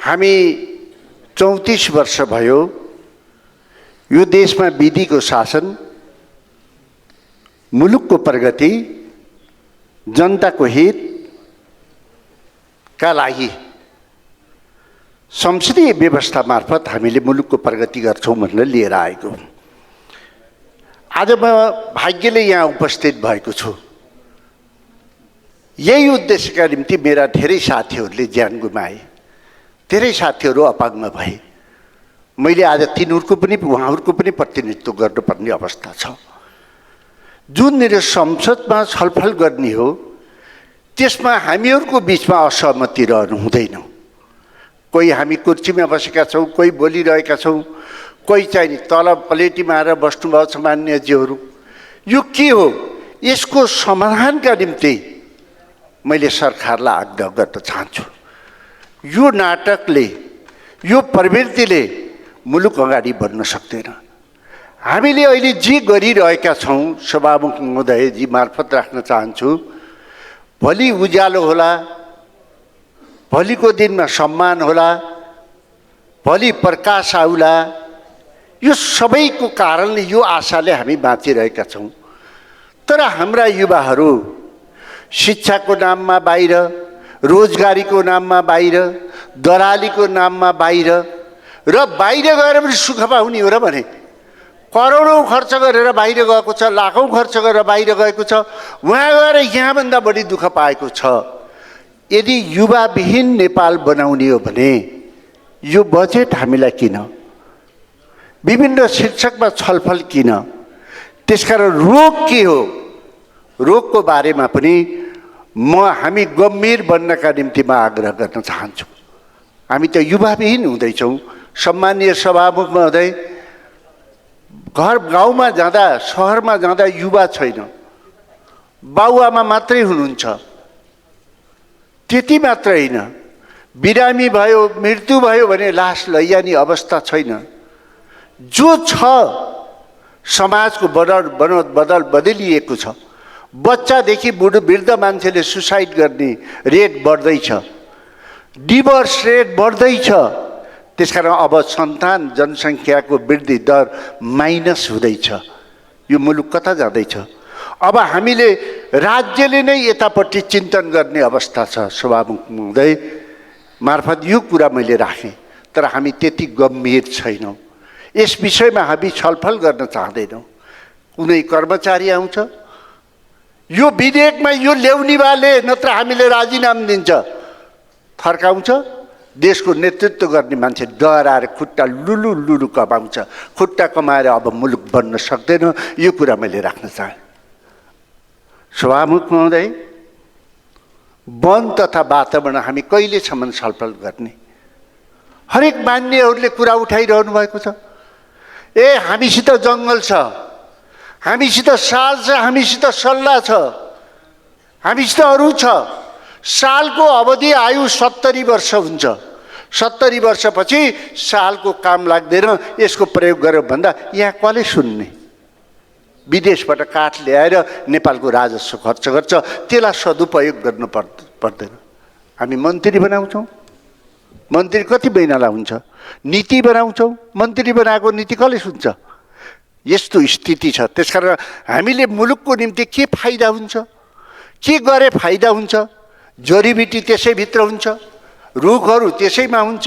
हामी 34 वर्ष भयो यो देशमा विधिको शासन, मुलुकको प्रगति, जनताको हितका लागि संसदीय व्यवस्था मार्फत हामीले मुलुकको प्रगति गर्छौं भनेर लिएर आएको। आज म भाग्यले यहाँ उपस्थित भएको छु। यही उद्देश्यका निम्ति मेरा धेरै साथीहरूले ज्यान गुमाए, धेरै साथीहरू अपाङ्ग भए। मैले आज तिनीहरूको पनि उहाँहरूको पनि प्रतिनिधित्व गर्नुपर्ने अवस्था छ। जुन मेरो संसदमा छलफल गर्ने हो त्यसमा हामीहरूको बीचमा असहमति रहनु हुँदैन। कोही हामी कुर्सीमा बसेका छौँ, कोही बोलिरहेका छौँ, कोही चाहिँ तल प्लेटी मारेर बस्नुभएको छ मान्यज्यूहरू। यो के हो? यसको समाधानका निम्ति मैले सरकारलाई आग्रह गर्न चाहन्छु। यो नाटकले, यो प्रवृत्तिले मुलुक अगाडि बढ्न सक्दैन। हामीले अहिले जे गरिरहेका छौँ, सभामुख महोदयजी मार्फत राख्न चाहन्छु, भोलि उज्यालो होला, भोलिको दिनमा सम्मान होला, भोलि प्रकाश आउला। यो सबैको कारणले, यो आशाले हामी बाँचिरहेका छौँ। तर हाम्रा युवाहरू शिक्षाको नाममा बाहिर, रोजगारीको नाममा बाहिर, दलालीको नाममा बाहिर र बाहिर गएर पनि सुख पाउने हो र भने करोडौँ खर्च गरेर बाहिर गएको छ, लाखौँ खर्च गरेर बाहिर गएको छ, उहाँ गएर यहाँभन्दा बढी दुःख पाएको छ। यदि युवाविहीन नेपाल बनाउने हो भने यो बजेट हामीलाई किन? विभिन्न शीर्षकमा छलफल किन? त्यसकारण रोग के हो? रोगको बारेमा पनि हामी गम्भीर बन्नका निम्ति म आग्रह गर्न चाहन्छु। हामी त युवाविहीन हुँदैछौँ। सम्मानीय सभामुख महोदय, गाउँमा जाँदा, सहरमा जाँदा युवा छैन, बाउआमा मात्रै हुनुहुन्छ। त्यति मात्र होइन, बिरामी भयो, मृत्यु भयो भने लास लैजाने अवस्था छैन। जो छ समाजको बदल बदलिएको छ। बच्चादेखि बुढो वृद्ध मान्छेले सुसाइड गर्ने रेट बढ्दैछ, डिभोर्स रेट बढ्दैछ। त्यसकारण अब सन्तान जनसङ्ख्याको वृद्धि दर माइनस हुँदैछ। यो मुलुक कता जाँदैछ? अब हामीले राज्यले नै यतापट्टि चिन्तन गर्ने अवस्था छ। सभामुख महोदय मार्फत यो कुरा मैले राखेँ, तर हामी त्यति गम्भीर छैनौँ। यस विषयमा हामी छलफल गर्न चाहँदैनौँ। कुनै कर्मचारी आउँछ, यो विधेयकमा यो ल्याउनेवाले नत्र हामीले राजीनामा दिन्छ, थर्काउँछ। देशको नेतृत्व गर्ने मान्छे डराएर खुट्टा लुलु कमाउँछ। खुट्टा कमाएर अब मुलुक बन्न सक्दैन। यो कुरा मैले राख्न चाहेँ। सभामुख महोदय, वन तथा वातावरण हामी कहिलेसम्म छलफल गर्ने? हरेक मान्यहरूले कुरा उठाइरहनु भएको छ। हामीसित जङ्गल छ, हामीसित साल छ, हामीसित सल्लाह छ, हामीसित अरू छ। सालको अवधि आयु 70 वर्ष हुन्छ। 70 वर्षपछि सालको काम लाग्दैन, यसको प्रयोग गर्यो भन्दा यहाँ कसले सुन्ने? विदेशबाट काठ ल्याएर नेपालको राजस्व खर्च गर्छ, त्यसलाई सदुपयोग गर्नु पर्दैन। हामी मन्त्री बनाउँछौँ, मन्त्री कति महिनालाई हुन्छ? नीति बनाउँछौँ, मन्त्री बनाएको नीति कसले सुन्छ? यस्तो स्थिति छ। त्यसकारण हामीले मुलुकको निम्ति के फाइदा हुन्छ, के गरे फाइदा हुन्छ? जडीबुटी त्यसैभित्र हुन्छ, रुखहरू त्यसैमा हुन्छ।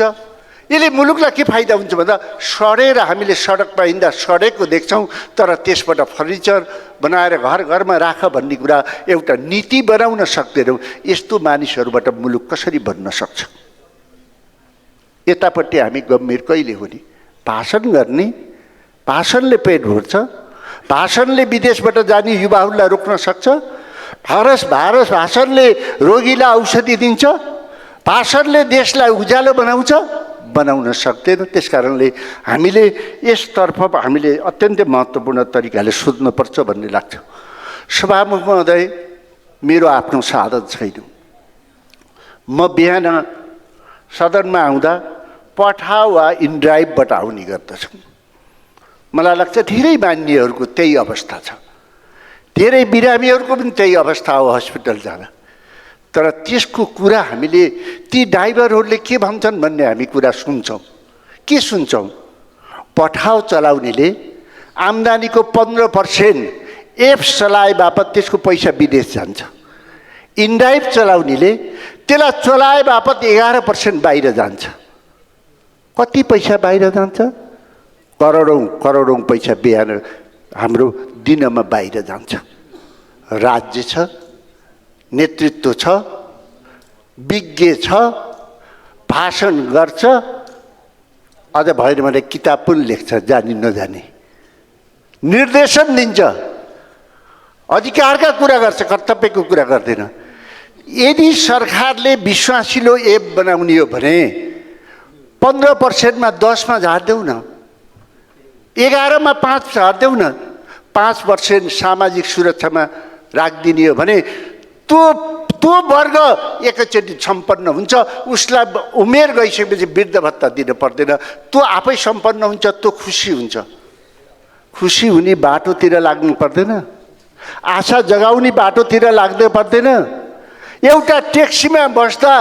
यसले मुलुकलाई के फाइदा हुन्छ भन्दा सडेर हामीले सडकमा हिँड्दा सडेको देख्छौँ, तर त्यसबाट फर्निचर बनाएर घर घरमा राख भन्ने कुरा एउटा नीति बनाउन सक्दैनौँ। यस्तो मानिसहरूबाट मुलुक कसरी बन्न सक्छ? यतापट्टि हामी गम्भीर कहिले हुने? भाषण गर्ने, भाषणले पेट भर्छ, भाषणले विदेशबाट जाने युवाहरूलाई रोक्न सक्छ, भाषणले रोगीलाई औषधि दिन्छ, भाषणले देशलाई उज्यालो बनाउन सक्दैन। त्यसकारणले हामीले यसतर्फ हामीले अत्यन्तै महत्त्वपूर्ण तरिकाले सोध्नुपर्छ भन्ने लाग्छ। सभामुख महोदय, मेरो आफ्नो साधन छैन। म बिहान सदनमा आउँदा पठा वा इनड्राइभबाट आउने गर्दछु। मलाई लाग्छ धेरै मान्यहरूको त्यही अवस्था छ, धेरै बिरामीहरूको पनि त्यही अवस्था हो हस्पिटल जाँदा। तर त्यसको कुरा हामीले ती ड्राइभरहरूले के भन्छन् भन्ने हामी कुरा सुन्छौँ। के सुन्छौँ? पठाउ चलाउनेले आम्दानीको 15% एप चलाए बापत त्यसको पैसा विदेश जान्छ। इनड्राइभ चलाउनेले त्यसलाई चलाए बापत 11% बाहिर जान्छ। कति पैसा बाहिर जान्छ? करोडौँ करोडौँ पैसा बिहान हाम्रो दिनमा बाहिर जान्छ। राज्य छ, नेतृत्व छ, विज्ञ छ, भाषण गर्छ, अझ भएन भने किताब पनि लेख्छ जानी नजानी, निर्देशन दिन्छ, अधिकारका कुरा गर्छ, कर्तव्यको कुरा गर्दैन। यदि सरकारले विश्वासिलो एप बनाउने हो भने 15% मा 10 मा झार्देऊ न, 11 मा 5 झार्देऊ न, 5% सामाजिक सुरक्षामा राखिदिने हो भने त्यो वर्ग एकैचोटि सम्पन्न हुन्छ। उसलाई उमेर गइसकेपछि वृद्ध भत्ता दिन पर्दैन, त्यो आफै सम्पन्न हुन्छ, त्यो खुसी हुन्छ। खुसी हुने बाटोतिर लाग्नु पर्दैन, आशा जगाउने बाटोतिर लाग्नु पर्दैन। एउटा ट्याक्सीमा बस्दा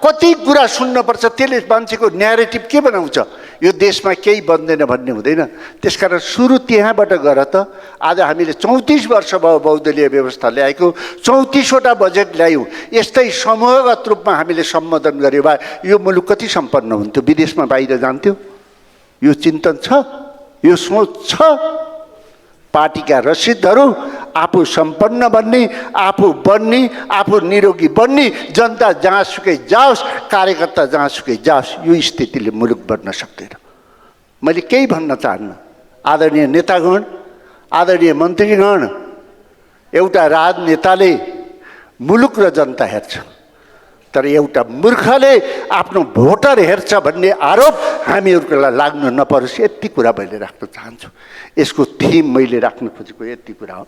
कति कुरा सुन्नुपर्छ, त्यसले मान्छेको न्यारेटिभ के बनाउँछ? यो देशमा केही बन्दैन भन्ने हुँदैन। त्यसकारण सुरु त्यहाँबाट गर त। आज हामीले 34 वर्ष भयो बहुदलीय व्यवस्था ल्याएको, 34वटा बजेट ल्यायौँ। यस्तै समूहगत रूपमा हामीले सम्बोधन गर्यो भए यो मुलुक कति सम्पन्न हुन्थ्यो, विदेशमा बाहिर जान्थ्यो? यो चिन्तन छ, यो सोच छ। पार्टीका रसिदहरू आफू सम्पन्न बन्ने, आफू बन्ने, आफू निरोगी बन्ने, जनता जहाँसुकै जाओस्, कार्यकर्ता जहाँसुकै जाओस्, यो स्थितिले मुलुक बन्न सक्दैन। मैले केही भन्न चाहन्न। आदरणीय नेतागण, आदरणीय मन्त्रीगण, एउटा राजनेताले मुलुक र जनता हेर्छ, तर एउटा मूर्खले आफ्नो भोटर हेर्छ भन्ने आरोप हामीहरूलाई लाग्न नपरोस्, यति कुरा मैले राख्न चाहन्छु। यसको थिम मैले राख्न खोजेको यति कुरा हो।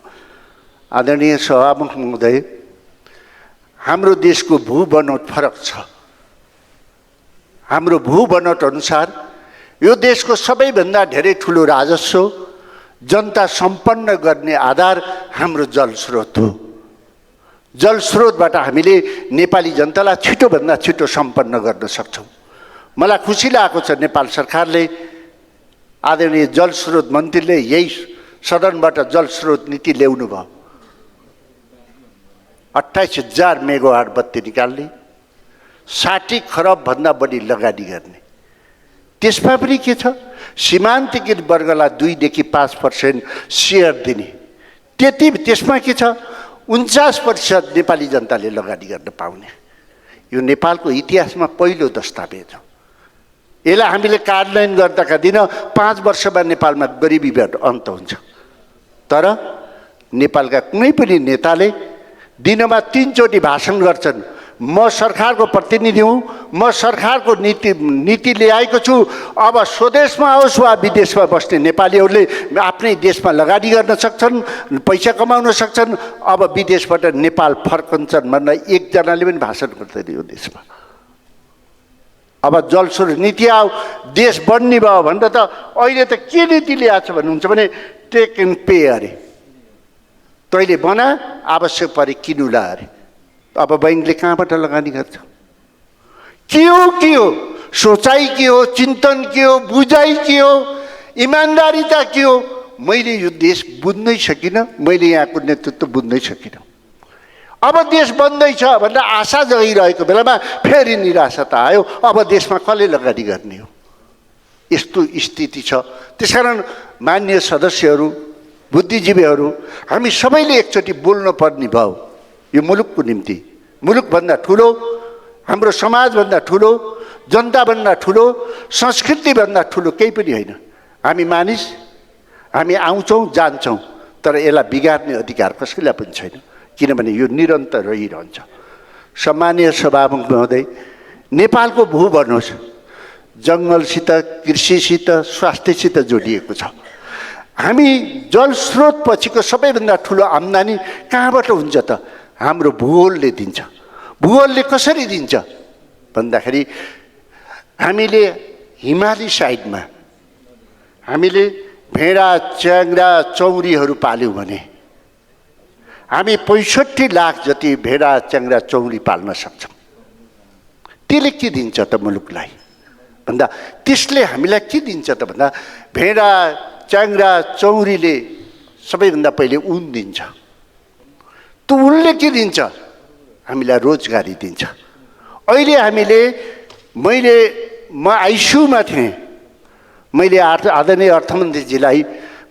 आदरणीय सभामुख महोदय, हाम्रो देशको भूबनोट फरक छ। हाम्रो भूबनोट अनुसार यो देशको सबैभन्दा धेरै ठुलो राजस्व, जनता सम्पन्न गर्ने आधार हाम्रो जलस्रोत हो। जलस्रोतबाट हामीले नेपाली जनतालाई छिटोभन्दा छिटो सम्पन्न गर्न सक्छौँ। मलाई खुसी लागेको छ नेपाल सरकारले, आदरणीय जलस्रोत मन्त्रीले यही सदनबाट जलस्रोत नीति ल्याउनु भयो। 28,000 मेगावाट बत्ती निकाल्ने, 60 खरबभन्दा बढी लगानी गर्ने। त्यसमा पनि के छ? सीमान्तकृत वर्गलाई 2 देखि 5% सेयर दिने। त्यसमा के छ? 49% नेपाली जनताले लगानी गर्न पाउने। यो नेपालको इतिहासमा पहिलो दस्तावेज हो। यसलाई हामीले कार्यान्वयन गर्दाका दिन 5 वर्षमा नेपालमा गरिबीबाट अन्त हुन्छ। तर नेपालका कुनै पनि नेताले दिनमा 3 चोटि भाषण गर्छन्, म सरकारको प्रतिनिधि हुँ, म सरकारको नीति ल्याएको छु, अब स्वदेशमा आओस् वा विदेशमा बस्ने नेपालीहरूले आफ्नै देशमा लगानी गर्न सक्छन्, पैसा कमाउन सक्छन्, अब विदेशबाट नेपाल फर्कन्छन् भन्दा एकजनाले पनि भाषण गर्दैन यो देशमा। अब जलस्रोत नीति आऊ, देश बन्ने भयो भन्दा त अहिले त के नीति ल्याएको छ भन्नुहुन्छ भने टेक एन्ड पे अरे। तैँले बना, आवश्यक परे किनुला अरे। अब बैंकले कहाँबाट लगानी गर्छ? के हो सोचाइ, के हो चिन्तन, के हो बुझाइ, के हो इमान्दारिता, के हो? मैले यो देश बुझ्नै सकिनँ, मैले यहाँको नेतृत्व बुझ्नै सकिनँ। अब देश बन्दैछ भनेर आशा जगाइरहेको बेलामा फेरि निराशा त आयो। अब देशमा कसले लगानी गर्ने हो? यस्तो स्थिति छ। त्यसकारण माननीय सदस्यहरू, बुद्धिजीवीहरू, हामी सबैले एकचोटि बोल्न पर्ने भयो यो मुलुकको निम्ति। मुलुकभन्दा ठुलो, हाम्रो समाजभन्दा ठुलो, जनताभन्दा ठुलो, संस्कृतिभन्दा ठुलो केही पनि होइन। हामी मानिस, हामी आउँछौँ जान्छौँ, तर यसलाई बिगार्ने अधिकार कसैलाई पनि छैन, किनभने यो निरन्तर रहिरहन्छ। सम्मानीय सभामुख महोदय, नेपालको भूबनोट जङ्गलसित, कृषिसित, स्वास्थ्यसित जोडिएको छ। हामी जलस्रोत पछिको सबैभन्दा ठुलो आम्दानी कहाँबाट हुन्छ त? हाम्रो भूगोलले दिन्छ। भूगोलले कसरी दिन्छ भन्दाखेरि हामीले हिमाली साइडमा हामीले भेडा, च्याङ्ग्रा, चौरीहरू पाल्यौँ भने हामी 65 लाख जति भेडा च्याङ्ग्रा चौरी पाल्न सक्छौँ। त्यसले के दिन्छ त मुलुकलाई भन्दा, त्यसले हामीलाई के दिन्छ त भन्दा, भेडा च्याङ्ग्रा चौरीले सबैभन्दा पहिले ऊन दिन्छ। त्यो ऊनले के दिन्छ? हामीलाई रोजगारी दिन्छ। अहिले हामीले म आइसियुमा थिएँ। मैले आदरणीय अर्थमन्त्रीजीलाई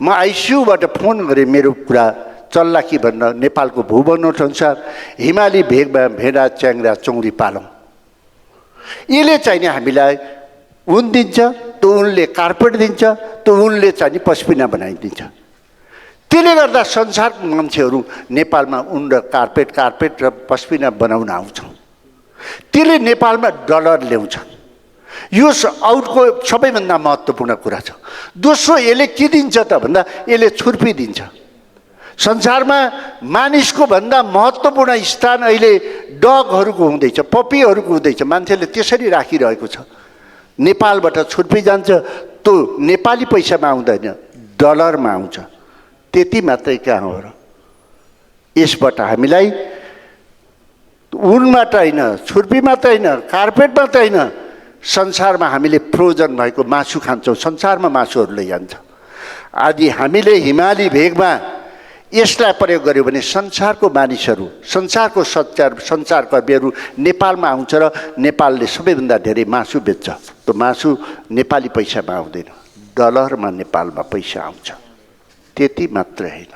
म आइसियुबाट फोन गरेँ, मेरो कुरा चल्ला कि भनेर। नेपालको भूबनोट अनुसार हिमाली भेडा च्याङ्ग्रा चौरी पालौँ। यसले चाहिँ नि हामीलाई ऊन दिन्छ, त्यो ऊनले कार्पेट दिन्छ, त्यो ऊनले चाहिँ नि पस्मिना बनाइदिन्छ। त्यसले गर्दा संसारको मान्छेहरू नेपालमा ऊन र कार्पेट र पस्मिना बनाउन आउँछन्। त्यसले नेपालमा डलर ल्याउँछ। यो आउटको सबैभन्दा महत्त्वपूर्ण कुरा छ। दोस्रो, यसले के दिन्छ त भन्दा, यसले छुर्पी दिन्छ। संसारमा मानिसको भन्दा महत्त्वपूर्ण स्थान अहिले डगहरूको हुँदैछ, पपीहरूको हुँदैछ। मान्छेले त्यसरी राखिरहेको छ। नेपालबाट छुर्पी जान्छ, त्यो नेपाली पैसामा आउँदैन, डलरमा आउँछ। त्यति मात्रै कहाँ हो र? यसबाट हामीलाई ऊन मात्र होइन, छुर्पी मात्र होइन, कार्पेट मात्र होइन, संसारमा हामीले फ्रोजन भएको मासु खान्छौँ। संसारमा मासुहरू लैजान्छ। आदि हामीले हिमाली भेगमा यसलाई प्रयोग गर्यो भने संसारको मानिसहरू, संसारको सञ्चारकर्मीहरू नेपालमा आउँछ र नेपालले सबैभन्दा धेरै मासु बेच्छ। त्यो मासु नेपाली पैसामा आउँदैन, डलरमा नेपालमा पैसा आउँछ। त्यति मात्रै होइन,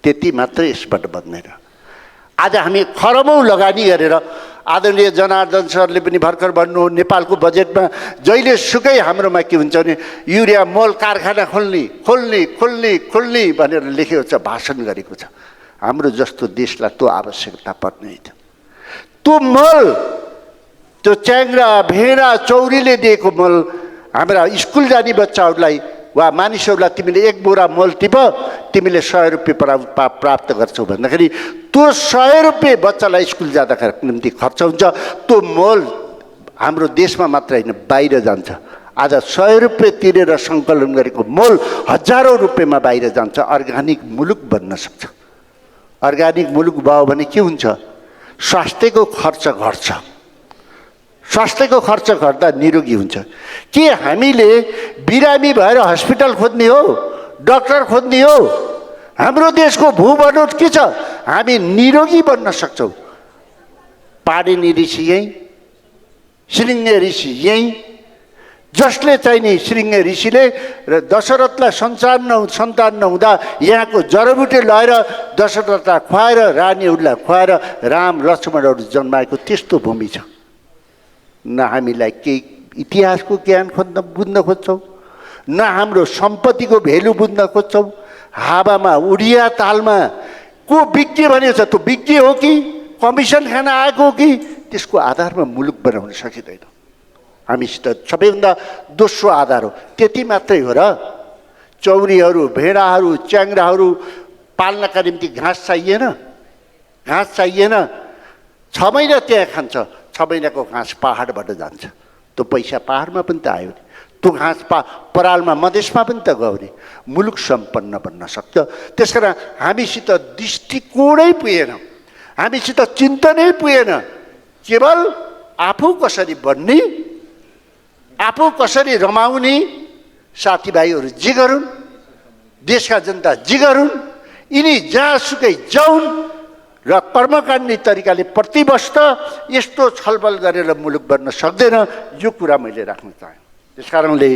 त्यति मात्रै यसबाट बन्दैन। आज हामी खरबौँ लगानी गरेर, आदरणीय जनार्दन सरले पनि भर्खर भन्नु, नेपालको बजेटमा जहिले सुकै हाम्रोमा के हुन्छ भने युरिया मोल कारखाना खोल्ने भनेर लेखेको छ, भाषण गरेको छ। हाम्रो जस्तो देशलाई त्यो आवश्यकता पर्ने थियो। त्यो मल, त्यो च्याङ्ग्रा भेडा चौरीले दिएको मल हाम्रा स्कुल जाने बच्चाहरूलाई वा मानिसहरूलाई तिमीले 1 बोरा मल टिप, तिमीले 100 रुपियाँ प्राप्त गर्छौ भन्दाखेरि त्यो 100 रुपियाँ बच्चालाई स्कुल जाँदाखेरि निम्ति खर्च हुन्छ। त्यो मल हाम्रो देशमा मात्र होइन, बाहिर जान्छ। आज 100 रुपियाँ तिरेर सङ्कलन गरेको मल हजारौँ रुपियाँमा बाहिर जान्छ। अर्ग्यानिक मुलुक बन्न सक्छ। अर्ग्यानिक मुलुक भयो भने के हुन्छ? स्वास्थ्यको खर्च घट्छ। स्वास्थ्यको खर्च घट्दा निरोगी हुन्छ। के हामीले बिरामी भएर हस्पिटल खोज्ने हो, डाक्टर खोज्ने हो? हाम्रो देशको भूबनोट के छ? हामी निरोगी बन्न सक्छौँ। पाणिनि ऋषि यहीँ, श्रृङ्गे ऋषि यहीँ, जसले चाहिँ नि श्रृङ्गे ऋषिले र दशरथलाई सन्तान नहुँदा यहाँको जडीबुटी लगाएर दशरथलाई खुवाएर, रानीहरूलाई खुवाएर राम लक्ष्मणहरू जन्माएको त्यस्तो भूमि छ। न हामीलाई केही इतिहासको ज्ञान बुझ्न खोज्छौँ, न हाम्रो सम्पत्तिको भेल्यु बुझ्न खोज्छौँ। हावामा उडिया तालमा को विज्ञ भनेको छ, त्यो विज्ञ हो कि कमिसन खान आएको हो कि त्यसको आधारमा मुलुक बनाउन सकिँदैन। हामीसित सबैभन्दा दोस्रो आधार हो। त्यति मात्रै हो र? चौरीहरू, भेडाहरू, च्याङ्ग्राहरू पाल्नका निम्ति घाँस चाहिएन? घाँस चाहिएन? 6 महिना त्यहाँ खान्छ। 6 महिनाको घाँस पहाडबाट जान्छ। त्यो पैसा पहाडमा पनि त आयो नि, त्यो घाँस परालमा मधेसमा पनि त गयो नि। मुलुक सम्पन्न बन्न सक्छ। त्यसकारण हामीसित दृष्टिकोणै पुगेन, हामीसित चिन्तनै पुगेन। केवल आफू कसरी बन्ने, आफू कसरी रमाउने, साथीभाइहरू जे गरून्, देशका जनता जे गरून्, यिनी जहाँसुकै जाउन् र कर्मकाण्डी तरिकाले प्रतिबस्थ यस्तो छलफल गरेर मुलुक बन्न सक्दैन। यो कुरा मैले राख्न चाहेँ। त्यसकारणले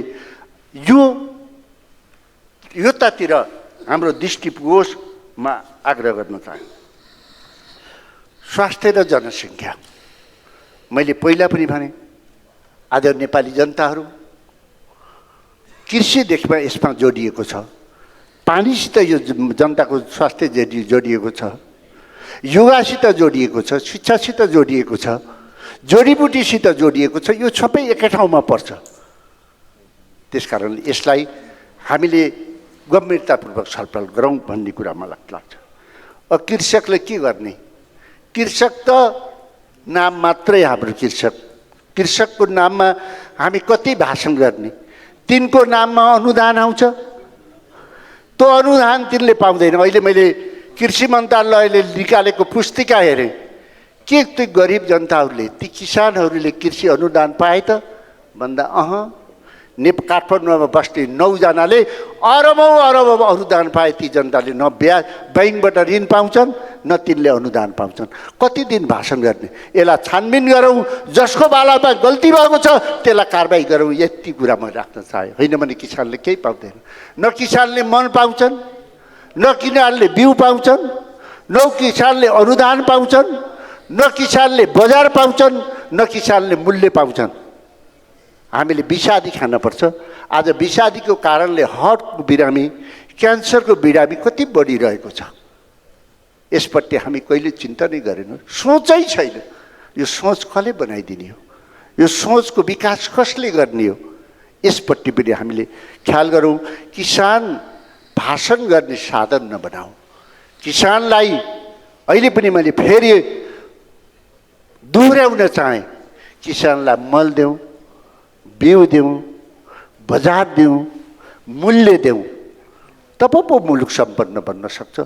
योतातिर हाम्रो दृष्टि पुगोस् म आग्रह गर्न चाहेँ। स्वास्थ्य र जनसङ्ख्या, मैले पहिला पनि भने, आज नेपाली जनताहरू कृषिदेखि यसमा जोडिएको छ। पानीसित यो जनताको स्वास्थ्य जोडिएको छ, योगासित जोडिएको छ, शिक्षासित जोडिएको छ, जडीबुटीसित जोडिएको छ। यो सबै एकै ठाउँमा पर्छ। त्यसकारण यसलाई हामीले गम्भीरतापूर्वक छलफल गरौँ भन्ने कुरा मलाई लाग्छ। अब कृषकले के गर्ने? कृषक त नाम मात्रै हाम्रो कृषक। कृषकको नाममा हामी कति भाषण गर्ने? तिनको नाममा अनुदान आउँछ, त्यो अनुदान तिनले पाउँदैन। अहिले मैले कृषि मन्त्रालयले निकालेको पुस्तिका हेरेँ के ती गरिब जनताहरूले ती किसानहरूले कृषि अनुदान पाए त भन्दा काठमाडौँमा बस्ने 9 जनाले अरबौँ अरबौँ अनुदान पाए ती जनताले न ब्याङ्कबाट ऋण पाउँछन् न तिनले अनुदान पाउँछन्। कति दिन भाषण गर्ने? यसलाई छानबिन गरौँ, जसको बालामा गल्ती भएको छ त्यसलाई कारबाही गरौँ, यति कुरा म राख्न चाहेँ। होइन भने किसानले केही पाउँदैन। न किसानले मल पाउँछन्, न किसानले बिउ पाउँछन्, न किसानले अनुदान पाउँछन्, न किसानले बजार पाउँछन्, न किसानले मूल्य पाउँछन्। हामीले विषादी खानुपर्छ। आज विषादीको कारणले हार्टको बिरामी, क्यान्सरको बिरामी कति बढिरहेको छ। यसपट्टि हामी कहिले चिन्ता नै गरेनौँ, सोचै छैन। यो सोच कसले बनाइदिने हो? यो सोचको विकास कसले गर्ने हो? यसपट्टि पनि हामीले ख्याल गरौँ। किसान भाषण गर्ने साधन नबनाऊ। किसानलाई अहिले पनि मैले फेरि दोहोऱ्याउन चाहेँ, किसानलाई मल देऊ, बिउ देऊ, बजार देऊ, मूल्य देऊ, तब पो मुलुक सम्पन्न बन्न सक्छ,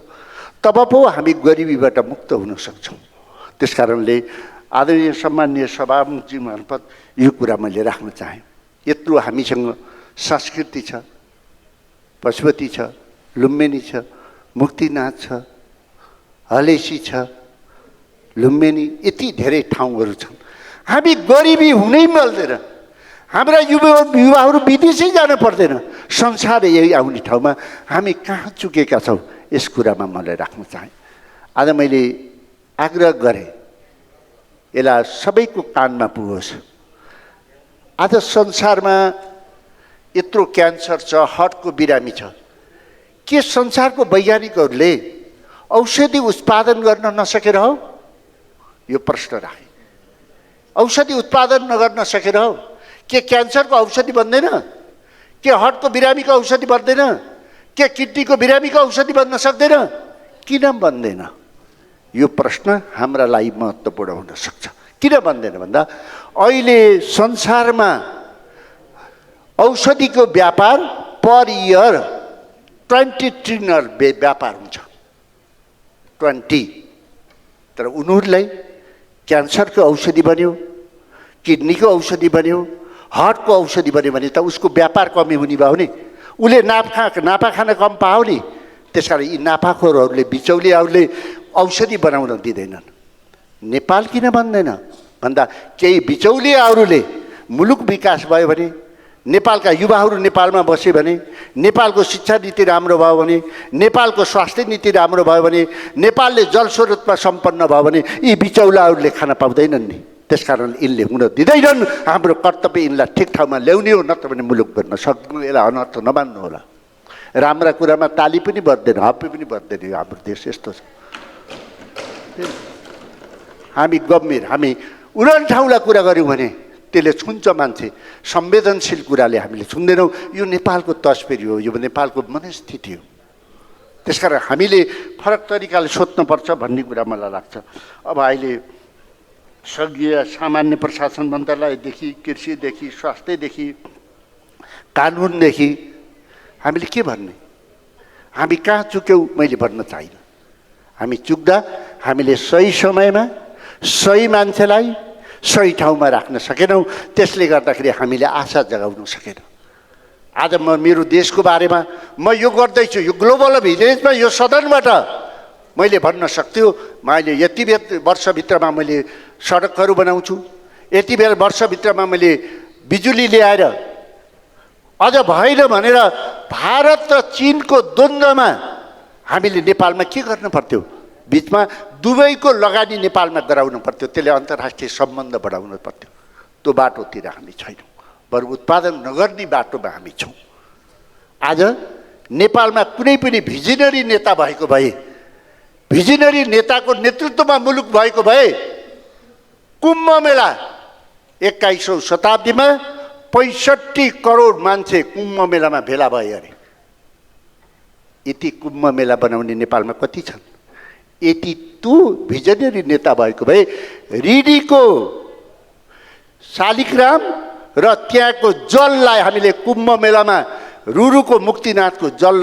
तब पो हामी गरिबीबाट मुक्त हुन सक्छौँ। त्यसकारणले आदरणीय सम्माननीय सभामुखजी मार्फत यो कुरा मैले राख्न चाहेँ। यत्रो हामीसँग संस्कृति छ, पशुपति छ, लुम्बिनी छ, मुक्तिनाथ छ, हलेसी छ, लुम्बिनी, यति धेरै ठाउँहरू छन्। हामी गरिबी हुनै मिल्दैन। हाम्रा युवाहरू विदेशै जानु पर्दैन, संसार यही आउने ठाउँमा हामी कहाँ चुकेका छौँ, यस कुरामा मलाई राख्न चाहेँ। आज मैले आग्रह गरेँ यसलाई सबैको कानमा पुगोस्। आज संसारमा यत्रो क्यान्सर छ, हार्टको बिरामी छ, के संसारको वैज्ञानिकहरूले औषधि उत्पादन गर्न नसकेर हो? यो प्रश्न राखेँ। औषधि उत्पादन नगर्न सकेर हो? के क्यान्सरको औषधि बन्दैन? के हार्टको बिरामीको औषधि बन्दैन? के किडनीको बिरामीको औषधि बन्न सक्दैन? किन बन्दैन? यो प्रश्न हाम्रा लागि महत्त्वपूर्ण हुन सक्छ। किन बन्दैन भन्दा अहिले संसारमा औषधिको व्यापार पर इयर 20 ट्रिलियन व्यापार हुन्छ, 20। तर उनीहरूलाई क्यान्सरको औषधि बन्यो, किडनीको औषधि बन्यो, हार्टको औषधि बन्यो भने त उसको व्यापार कमी हुने भयो नि, उसले नाफा खान कम पायो नि। त्यसकारण यी नाफाखोरहरूले, बिचौलियाहरूले औषधि बनाउन दिँदैनन्। नेपाल किन बन्दैन भन्दा केही बिचौलियाहरूले मुलुक विकास भयो भने, नेपालका युवाहरू नेपालमा बसे भने, नेपालको शिक्षा नीति राम्रो भयो भने, नेपालको स्वास्थ्य नीति राम्रो भयो भने, नेपालले जलस्रोतमा सम्पन्न भयो भने यी बिचौलियाहरूले खान पाउँदैनन् नि। त्यसकारण यिनले हुन दिँदैनन्। हाम्रो कर्तव्य यिनलाई ठिक ठाउँमा ल्याउने हो, नत्र भने मुलुक बन्न सक्नु। यसलाई अनर्थ नमान्नु होला। राम्रा कुरामा ताली पनि बज्दैन, हप्पी पनि बज्दैन। हाम्रो देश यस्तो छ। हामी गम्भीर, हामी उडन ठाउँलाई कुरा गऱ्यौँ भने त्यसले छुन्छ मान्छे। संवेदनशील कुराले हामीले छुन्दैनौँ। यो नेपालको तस्बिर हो, यो नेपालको मनस्थिति हो। त्यसकारण हामीले फरक तरिकाले सोध्नुपर्छ भन्ने कुरा मलाई लाग्छ। अब अहिले सङ्घीय सामान्य प्रशासन मन्त्रालयदेखि, कृषिदेखि, स्वास्थ्यदेखि, कानुनदेखि हामीले के भन्ने? हामी कहाँ चुक्यौँ मैले भन्न चाहिनँ। हामी चुक्दा हामीले सही समयमा सही मान्छेलाई सही ठाउँमा राख्न सकेनौँ। त्यसले गर्दाखेरि हामीले आशा जगाउन सकेनौँ। आज म मेरो देशको बारेमा म यो गर्दैछु, यो ग्लोबल भिलेजमा, यो सदनबाट मैले भन्न सक्थ्यो मैले यति वर्षभित्रमा मैले सडकहरू बनाउँछु, यति बेला वर्षभित्रमा मैले बिजुली ल्याएर, अझ भएन भनेर भारत र चीनको द्वन्द्वमा हामीले नेपालमा के गर्नु पर्थ्यो? बिचमा दुबईको लगानी नेपालमा गराउनु पर्थ्यो। त्यसले अन्तर्राष्ट्रिय सम्बन्ध बढाउनु पर्थ्यो। त्यो बाटोतिर हामी छैनौँ, बरु उत्पादन नगर्ने बाटोमा हामी छौँ। आज नेपालमा कुनै पनि भिजनरी नेता भएको भए, भिजनरी नेताको नेतृत्वमा मुलुक भएको भए, कुम्भ मेला 21औं शताब्दीमा 65 करोड मान्छे कुम्भ मेलामा भेला भए अरे। यति कुम्भ मेला बनाउने नेपालमा कति छन्? यति तु भिजनरी नेता भएको भए रिडीको शालिग्राम र त्यहाँको जललाई हामीले कुम्भ मेलामा रुरुको मुक्तिनाथको जल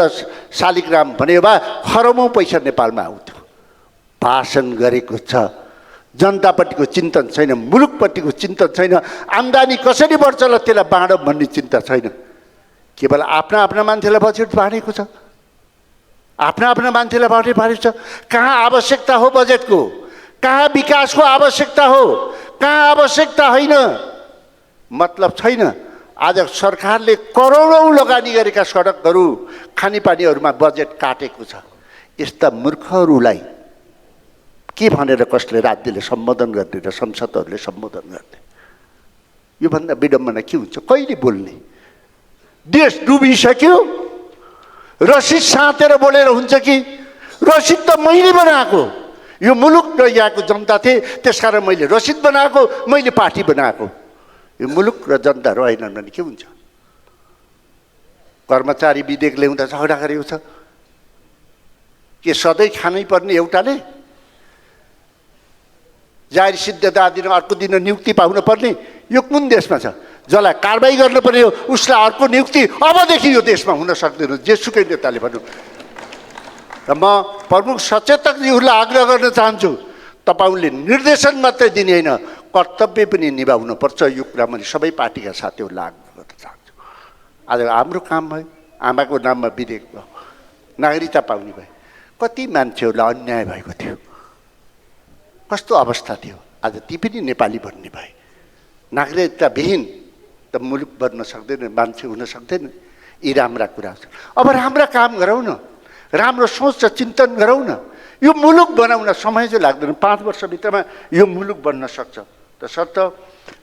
शालिग्राम भन्यो भए खरबौँ पैसा नेपालमा आउँथ्यो। भाषण गरेको छ, जनतापट्टिको चिन्तन छैन, मुलुकपट्टिको चिन्तन छैन, आम्दानी कसरी बढ्छ ल त्यसलाई बाँडौँ भन्ने चिन्ता छैन। केवल आफ्ना आफ्ना मान्छेलाई बजेट बाँडेको छ, आफ्ना आफ्ना मान्छेलाई बजेट बाँडेको छ। कहाँ आवश्यकता हो बजेटको, कहाँ विकासको आवश्यकता हो, कहाँ आवश्यकता होइन, मतलब छैन। आज सरकारले करोडौँ लगानी गरेका सडकहरू खानेपानीहरूमा बजेट काटेको छ। यस्ता मूर्खहरूलाई के भनेर कसले राज्यले सम्बोधन गर्ने र संसदहरूले सम्बोधन गर्ने? योभन्दा विडम्बना के हुन्छ? कहिले बोल्ने? देश डुबिसक्यो, रसिद साँतेर बोलेर हुन्छ कि? रसिद त मैले बनाएको, यो मुलुक र यहाँको जनता थिए, त्यसकारण मैले रसिद बनाएको, मैले पार्टी बनाएको। यो मुलुक र जनता रहेनन् भने के हुन्छ? कर्मचारी विधेयक ल्याउँदा झगडा गरेको छ के सधैँ खानै पर्ने एउटाले? जारी सिद्धता दिन अर्को दिन नियुक्ति पाउन पर्ने? यो कुन देशमा छ? जसलाई कारबाही गर्न पर्ने हो उसलाई अर्को नियुक्ति अबदेखि यो देशमा हुन सक्दैन, जेसुकै नेताले भन्नु। र म प्रमुख सचेतकजीहरूलाई आग्रह गर्न चाहन्छु, तपाईँले निर्देशन मात्रै दिने होइन, कर्तव्य पनि निभाउनुपर्छ। यो कुरा मैले सबै पार्टीका साथीहरूलाई आग्रह गर्न चाहन्छु। आज हाम्रो काम भयो, आमाको नाममा विधेयक भयो, नागरिकता पाउने भयो, कति मान्छेहरूलाई अन्याय भएको थियो, कस्तो अवस्था थियो। आज ती पनि नेपाली भन्ने भए, नागरिकताविहीन त मुलुक बन्न सक्दैन, मान्छे हुन सक्दैन। यी राम्रा कुरा छन्। अब राम्रा काम गरौँ न, राम्रो सोच र चिन्तन गरौँ न। यो मुलुक बनाउन समय चाहिँ लाग्दैन, 5 वर्षभित्रमा यो मुलुक बन्न सक्छ। तसर्थ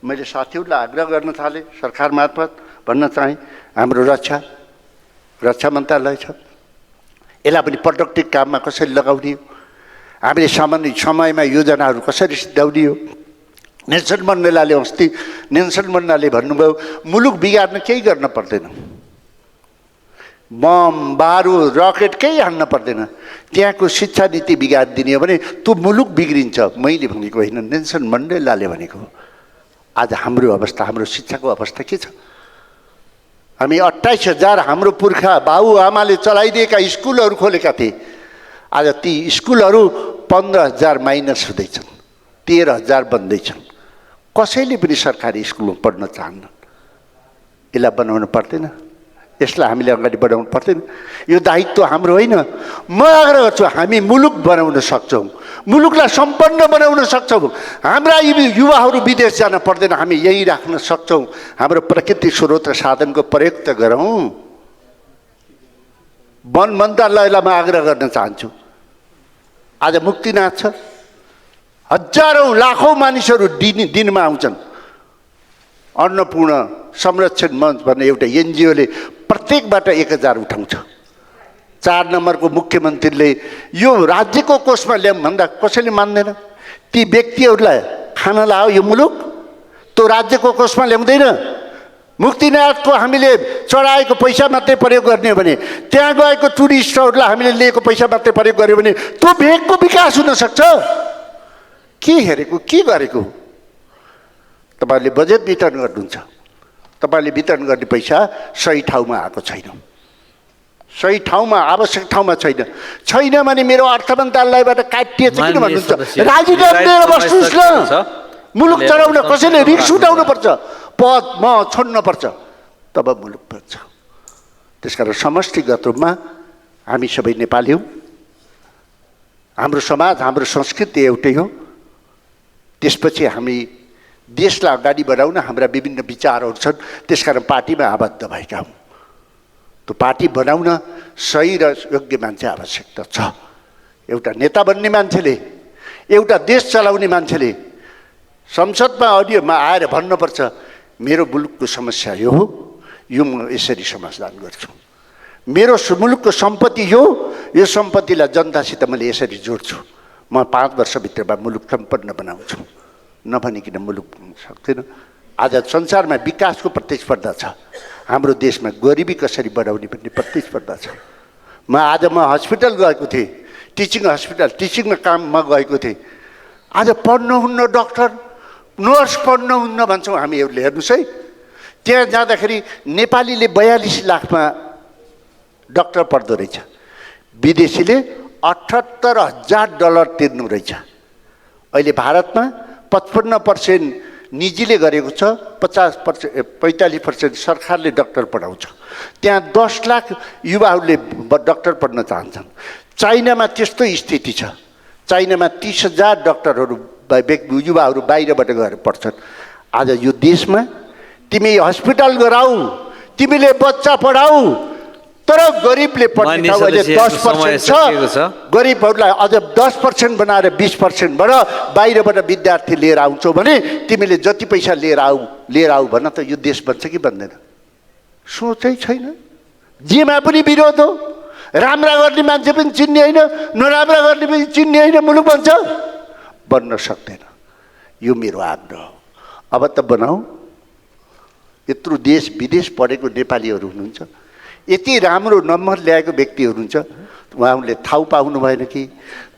मैले साथीहरूलाई आग्रह गर्न थालेँ, सरकार मार्फत भन्न चाहेँ, हाम्रो रक्षा मन्त्रालय छ, यसलाई पनि प्रोडक्टिभ काममा कसरी लगाउने हो, हामीले सामान्य समयमा योजनाहरू कसरी सिद्ध्याउने हो। नेल्सन मण्डेलाले अस्ति भन्नुभयो, मुलुक बिगार्न केही गर्न पर्दैन, बम बारुद रकेट केही हान्न पर्दैन, त्यहाँको शिक्षा नीति बिगारिदिने हो भने त्यो मुलुक बिग्रिन्छ। मैले भनेको होइन, नेल्सन मण्डेलाले भनेको। आज हाम्रो अवस्था, हाम्रो शिक्षाको अवस्था के छ? हामी 28,000 हाम्रो पुर्खा बाबुआमाले चलाइदिएका स्कुलहरू खोलेका थिए। आज ती स्कुलहरू 15,000 माइनस हुँदैछन्, 13,000 बन्दैछन्। कसैले पनि सरकारी स्कुलमा पढ्न चाहन्न। यसलाई बनाउनु पर्दैन, यसलाई हामीले अगाडि बढाउनु पर्दैन। यो दायित्व हाम्रो होइन। म आग्रह गर्छु, हामी मुलुक बनाउन सक्छौँ, मुलुकलाई सम्पन्न बनाउन सक्छौँ। हाम्रा युवाहरू विदेश जान पर्दैन, हामी यहीँ राख्न सक्छौँ। हाम्रो प्राकृतिक स्रोत र साधनको प्रयोग त गरौँ। वन मन्त्रालयलाई म आग्रह गर्न चाहन्छु, आज मुक्तिनाथ छ, हजारौँ लाखौँ मानिसहरू दिनमा आउँछन्। अन्नपूर्ण संरक्षण मञ्च भन्ने एउटा एनजिओले प्रत्येकबाट 1,000 उठाउँछ। 4 नम्बरको मुख्यमन्त्रीले यो राज्यको कोषमा ल्याउँ भन्दा कसैले मान्दैन। ती व्यक्तिहरूलाई खान लाओ यो मुलुक, त्यो राज्यको कोषमा ल्याउँदैन। मुक्तिनाथको हामीले चढाएको पैसा मात्रै प्रयोग गर्ने हो भने, त्यहाँ गएको टुरिस्टहरूलाई हामीले लिएको पैसा मात्रै प्रयोग गर्यो भने त्यो भेगको विकास हुन सक्छ। के हेरेको, के गरेको? तपाईँले बजेट वितरण गर्नुहुन्छ, तपाईँले वितरण गर्ने पैसा सही ठाउँमा आएको छैन, सही ठाउँमा आवश्यक ठाउँमा छैन भने मेरो अर्थ मन्त्रालयबाट काटिएछ किन भन्नुहुन्छ? राजीनामा दिएर बस्नुहोस् न। मुलुक चलाउन कसैले रिक्स उठाउनु पर्छ, पद म छोड्नु पर्छ, तब मुलुक बन्छ। त्यसकारण समष्टिगत रूपमा हामी सबै नेपाली हौँ, हाम्रो समाज हाम्रो संस्कृति एउटै हो। त्यसपछि हामी देशलाई अगाडि बढाउन हाम्रा विभिन्न विचारहरू छन्, त्यसकारण पार्टीमा आबद्ध भएका हौँ। त्यो पार्टी बनाउन सही र योग्य मान्छे आवश्यकता छ। एउटा नेता बन्ने मान्छेले, एउटा देश चलाउने मान्छेले संसदमा अडियोमा आएर भन्नुपर्छ, मेरो मुलुकको समस्या यो हो, यो म यसरी समाधान गर्छु। मेरो मुलुकको सम्पत्ति यो सम्पत्तिलाई जनतासित मैले यसरी जोड्छु। म 5 वर्षभित्रमा मुलुक सम्पन्न बनाउँछु, नभनिकन मुलुक बन्न सक्दैन। आज संसारमा विकासको प्रतिस्पर्धा छ, हाम्रो देशमा गरिबी कसरी बढाउने भन्ने प्रतिस्पर्धा छ। आज म हस्पिटल गएको थिएँ, टिचिङमा काममा गएको थिएँ। आज पढ्नुहुन्न डक्टर, नर्स पढ्नुहुन्न भन्छौँ हामीहरूले। हेर्नुहोस् है, त्यहाँ जाँदाखेरि नेपालीले 42 लाखमा डक्टर पढ्दो रहेछ। विदेशीले $78,000 तिर्नु रहेछ। अहिले भारतमा 55% निजीले गरेको छ, 45% सरकारले डक्टर पढाउँछ। त्यहाँ 10 लाख युवाहरूले डक्टर पढ्न चाहन्छन्। चाइनामा त्यस्तो स्थिति छ। चाइनामा 30,000 डक्टरहरू युवाहरू बाहिरबाट गएर पढ्छन्। आज यो देशमा तिमी हस्पिटल गराऊ, तिमीले बच्चा पढाऊ, तर गरिबले पढ्ने ठाउँ अहिले 10% छ। गरिबहरूलाई अझ 10% बनाएर 20% बाहिरबाट विद्यार्थी लिएर आउँछौ भने तिमीले जति पैसा लिएर आऊ भन त यो देश बन्छ कि बन्दैन? सोचै छैन। जेमा पनि विरोध हो। राम्रा गर्ने मान्छे पनि चिन्ने होइन, नराम्रा गर्ने पनि चिन्ने होइन, मुलुक बन्छ? बन्न सक्दैन। यो मेरो आग्रह हो। अब त बनाऊ। यत्रो देश विदेश पढेको नेपालीहरू हुनुहुन्छ, यति राम्रो नम्बर ल्याएको व्यक्तिहरू हुन्छ, उहाँहरूले ठाउँ पाउनु भएन कि?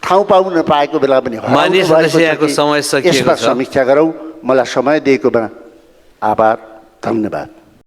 ठाउँ पाउनु नपाएको बेला पनि समय सकिएको छ। यसमा समीक्षा गरौँ। मलाई समय दिएकोमा आभार, धन्यवाद।